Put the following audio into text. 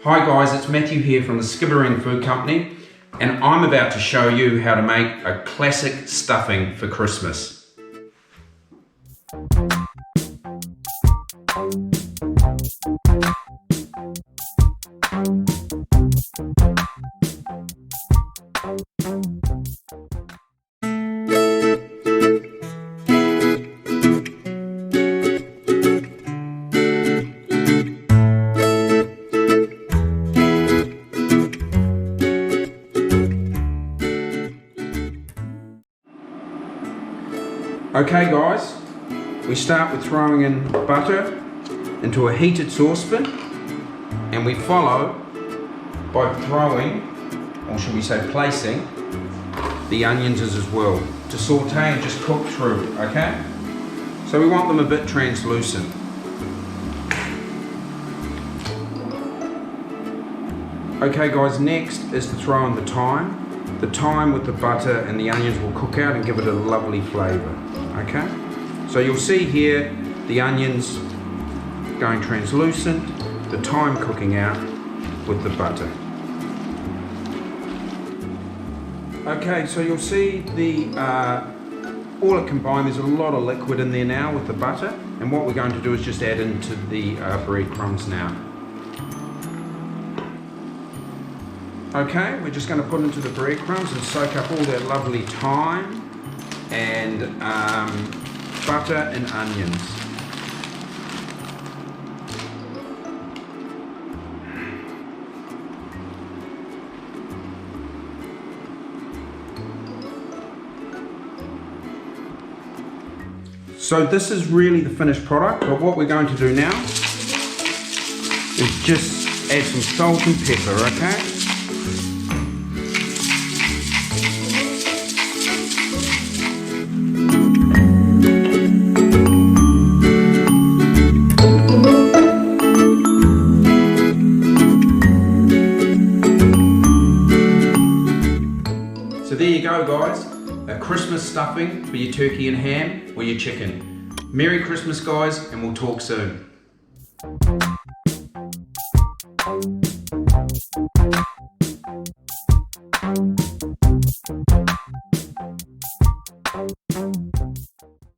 Hi guys, it's Matthew here from the Skibbereen Food Company, and I'm about to show you how to make a classic stuffing for Christmas. Okay guys, we start with throwing in butter into a heated saucepan, and we follow by throwing, or should we say placing, the onions as well to saute and just cook through, okay? So we want them a bit translucent. Okay guys, next is to throw in the thyme. The thyme with the butter and the onions will cook out and give it a lovely flavour. Okay, so you'll see here the onions going translucent, the thyme cooking out with the butter. Okay, so you'll see the all it combined. There's a lot of liquid in there now with the butter, and what we're going to do is just add into the breadcrumbs now. Okay, we're just going to put into the breadcrumbs and soak up all that lovely thyme and butter and onions. So this is really the finished product, but what we're going to do now is just add some salt and pepper, okay? So there you go guys, a Christmas stuffing for your turkey and ham or your chicken. Merry Christmas guys, and we'll talk soon.